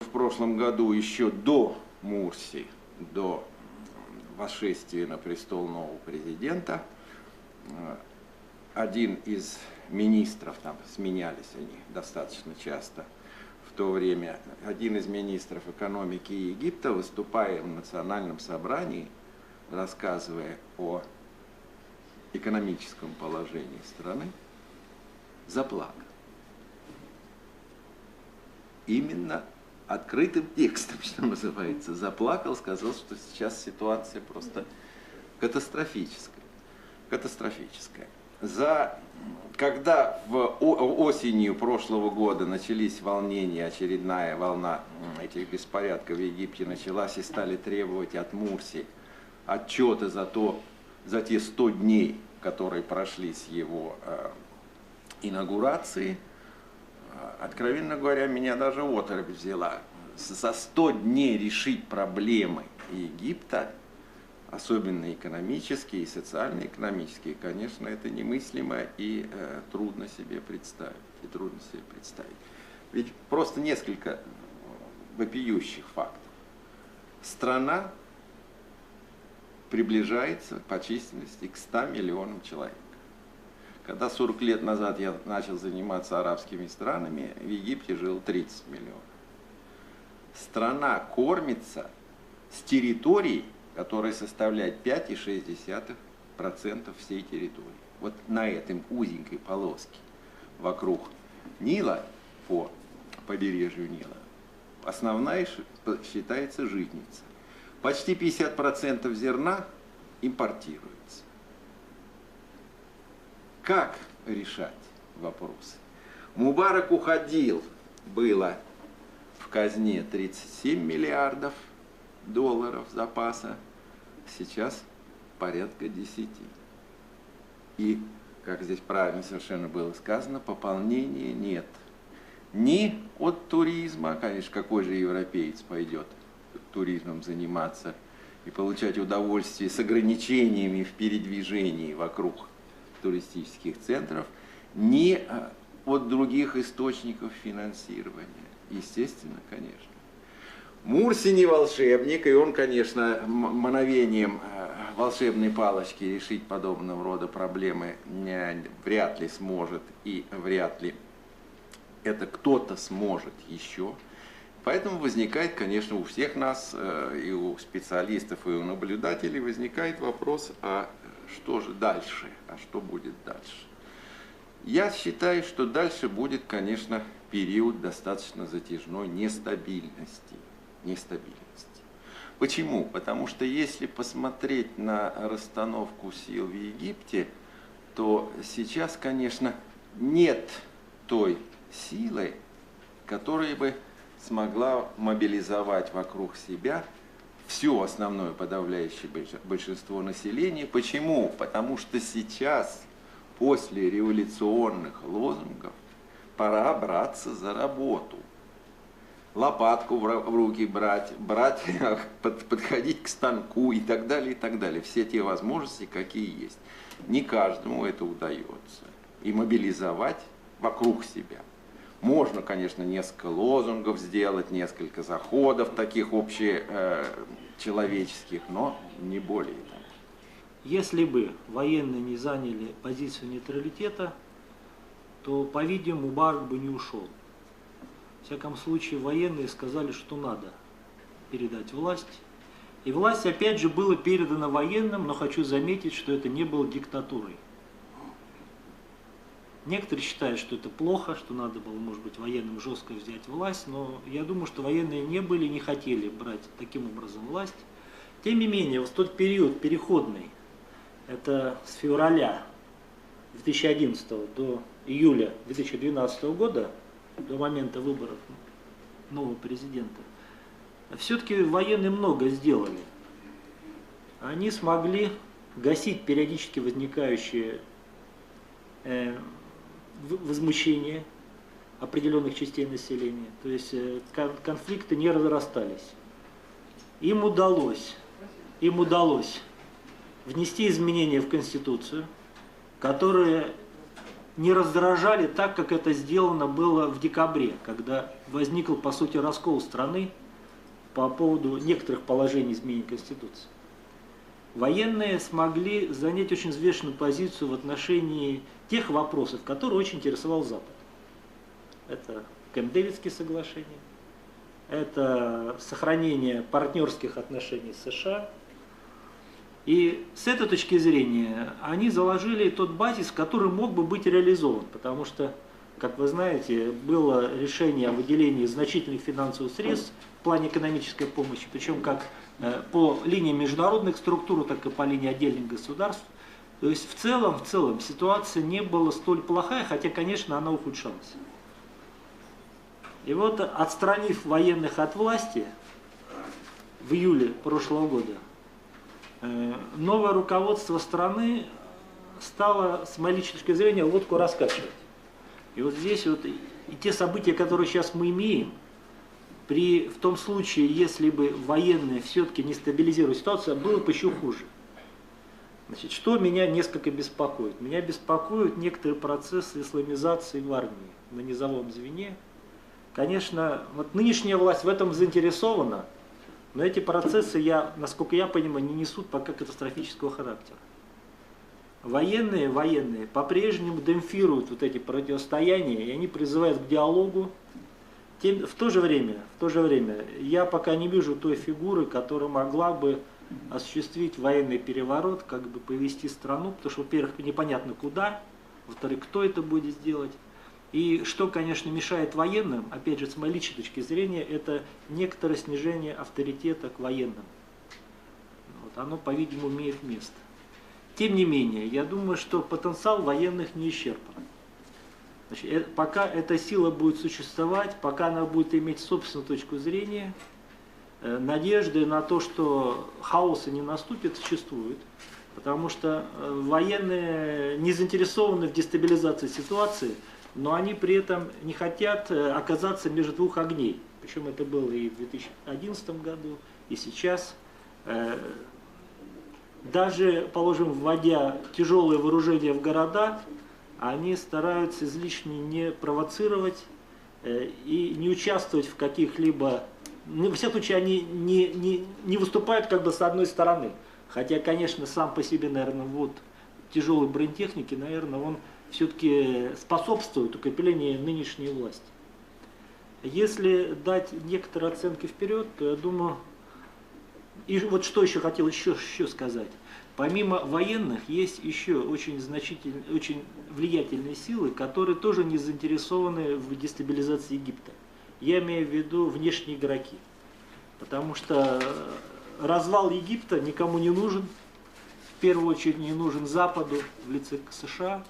в прошлом году, еще до Мурси, до восшествия на престол нового президента, один из министров, там сменялись они достаточно часто в то время, один из министров экономики Египта, выступая в национальном собрании, рассказывая о экономическом положении страны, заплакал. Именно открытым текстом, что называется, заплакал, сказал, что сейчас ситуация просто катастрофическая. Катастрофическая. Когда осенью прошлого года начались волнения, очередная волна этих беспорядков в Египте началась, и стали требовать от Мурси отчета за те 100 дней, которые прошли с его инаугурации, откровенно говоря, меня даже оторопь взяла. За 100 дней решить проблемы Египта, особенно экономические и социально-экономические, конечно, это немыслимо и трудно себе представить. Ведь просто несколько вопиющих фактов. Страна приближается по численности к 100 миллионам человек. Когда 40 лет назад я начал заниматься арабскими странами, в Египте жило 30 миллионов. Страна кормится с территорией, которая составляет 5,6% всей территории. Вот на этой узенькой полоске вокруг Нила, по побережью Нила, основная считается житница. Почти 50% зерна импортируется. Как решать вопросы? Мубарак уходил, было в казне 37 миллиардов долларов запаса, сейчас порядка 10. И, как здесь правильно совершенно было сказано, пополнения нет. Ни от туризма, конечно, какой же европеец пойдет туризмом заниматься и получать удовольствие с ограничениями в передвижении вокруг туристических центров, ни от других источников финансирования. Естественно, конечно. Мурси не волшебник, и он, конечно, мановением волшебной палочки решить подобного рода проблемы вряд ли сможет, и вряд ли это кто-то сможет еще. Поэтому возникает, конечно, у всех нас, и у специалистов, и у наблюдателей, возникает вопрос, а что же дальше, а что будет дальше? Я считаю, что дальше будет, конечно, период достаточно затяжной нестабильности. Почему? Потому что если посмотреть на расстановку сил в Египте, то сейчас, конечно, нет той силы, которая бы смогла мобилизовать вокруг себя все основное подавляющее большинство населения. Почему? Потому что сейчас, после революционных лозунгов, пора браться за работу. Лопатку в руки брать, подходить к станку и так далее, и так далее. Все те возможности, какие есть. Не каждому это удается. И мобилизовать вокруг себя. Можно, конечно, несколько лозунгов сделать, несколько заходов таких общечеловеческих, но не более того. Если бы военные не заняли позицию нейтралитета, то, по-видимому, Мубарак бы не ушел. В всяком случае, военные сказали, что надо передать власть. И власть, опять же, была передана военным, но хочу заметить, что это не было диктатурой. Некоторые считают, что это плохо, что надо было, может быть, военным жестко взять власть, но я думаю, что военные не хотели брать таким образом власть. Тем не менее, вот тот период переходный, это с февраля 2011 до июля 2012 года, до момента выборов нового президента, все-таки военные много сделали. Они смогли гасить периодически возникающие возмущения определенных частей населения. То есть конфликты не разрастались. Им удалось внести изменения в Конституцию, которые не раздражали так, как это сделано было в декабре, когда возникл, по сути, раскол страны по поводу некоторых положений изменения Конституции. Военные смогли занять очень взвешенную позицию в отношении тех вопросов, которые очень интересовал Запад. Это Кэмп-Дэвидские соглашения, это сохранение партнерских отношений с США. И с этой точки зрения они заложили тот базис, который мог бы быть реализован, потому что, как вы знаете, было решение о выделении значительных финансовых средств в плане экономической помощи, причем как по линии международных структур, так и по линии отдельных государств. То есть в целом ситуация не была столь плохая, хотя, конечно, она ухудшалась. И вот, отстранив военных от власти в июле прошлого года, новое руководство страны стало, с моей личной точки зрения, лодку раскачивать. И вот здесь вот и те события, которые сейчас мы имеем, в том случае, если бы военные все-таки не стабилизировали ситуацию, было бы еще хуже. Значит, что меня несколько беспокоит? Меня беспокоят некоторые процессы исламизации в армии на низовом звене. Конечно, вот нынешняя власть в этом заинтересована, но эти процессы, насколько я понимаю, не несут пока катастрофического характера. Военные по-прежнему демпфируют вот эти противостояния, и они призывают к диалогу. В то же время я пока не вижу той фигуры, которая могла бы осуществить военный переворот, как бы повести страну, потому что, во-первых, непонятно куда, во-вторых, кто это будет сделать. И что, конечно, мешает военным, опять же, с моей личной точки зрения, это некоторое снижение авторитета к военным. Вот, оно, по-видимому, имеет место. Тем не менее, я думаю, что потенциал военных не исчерпан. Значит, пока эта сила будет существовать, пока она будет иметь собственную точку зрения, надежды на то, что хаоса не наступит, существует. Потому что военные не заинтересованы в дестабилизации ситуации, но они при этом не хотят оказаться между двух огней. Причем это было и в 2011 году, и сейчас. Даже, положим, вводя тяжелые вооружения в города, они стараются излишне не провоцировать и не участвовать в каких-либо... Во всяком случае, они не выступают как бы с одной стороны. Хотя, конечно, сам по себе, наверное, вот тяжелой бронетехники, наверное, он все-таки способствует укреплению нынешней власти. Если дать некоторые оценки вперед, то я думаю... И вот что еще хотел еще сказать. Помимо военных есть еще очень значительные, очень влиятельные силы, которые тоже не заинтересованы в дестабилизации Египта. Я имею в виду внешние игроки. Потому что развал Египта никому не нужен. В первую очередь не нужен Западу в лице США.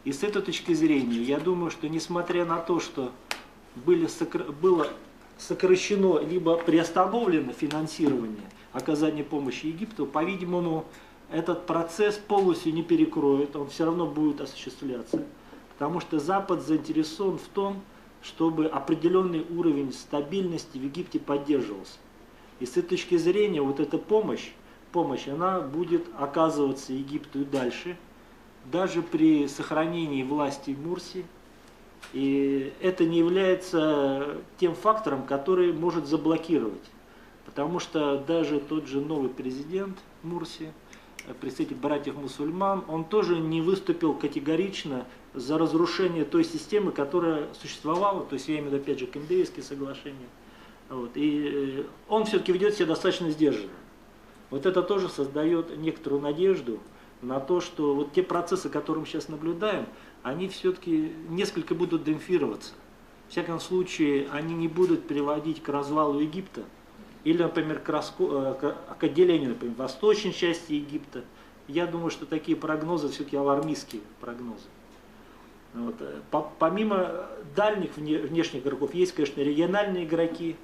И с этой точки зрения, я думаю, что несмотря на то, что было сокращено либо приостановлено финансирование оказания помощи Египту, по-видимому, этот процесс полностью не перекроет, он все равно будет осуществляться. Потому что Запад заинтересован в том, чтобы определенный уровень стабильности в Египте поддерживался. И с этой точки зрения вот эта помощь, она будет оказываться Египту и дальше, даже при сохранении власти Мурси. И это не является тем фактором, который может заблокировать. Потому что даже тот же новый президент Мурси, представитель братьев-мусульман, он тоже не выступил категорично за разрушение той системы, которая существовала, то есть я имею в виду, опять же, Кэмп-Дэвидские соглашения. Вот. И он все-таки ведет себя достаточно сдержанно. Вот это тоже создает некоторую надежду на то, что вот те процессы, которые мы сейчас наблюдаем, они все-таки несколько будут демпфироваться. В всяком случае, они не будут приводить к развалу Египта, или, например, к отделению, например, восточной части Египта. Я думаю, что такие прогнозы все-таки алармистские прогнозы. Вот. Помимо дальних внешних игроков, есть, конечно, региональные игроки.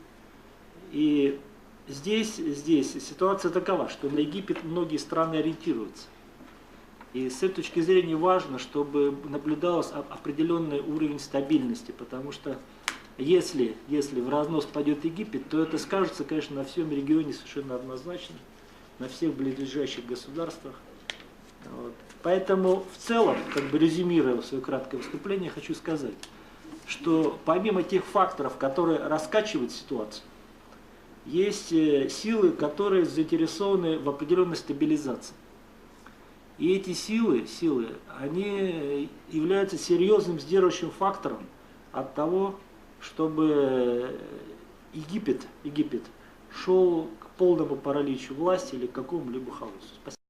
И здесь ситуация такова, что на Египет многие страны ориентируются. И с этой точки зрения важно, чтобы наблюдался определенный уровень стабильности, потому что если в разнос пойдет Египет, то это скажется, конечно, на всем регионе совершенно однозначно, на всех близлежащих государствах. Вот. Поэтому в целом, как бы резюмируя свое краткое выступление, хочу сказать, что помимо тех факторов, которые раскачивают ситуацию, есть силы, которые заинтересованы в определенной стабилизации. И эти силы, они являются серьезным сдерживающим фактором от того, чтобы Египет шел к полному параличу власти или к какому-либо хаосу. Спасибо.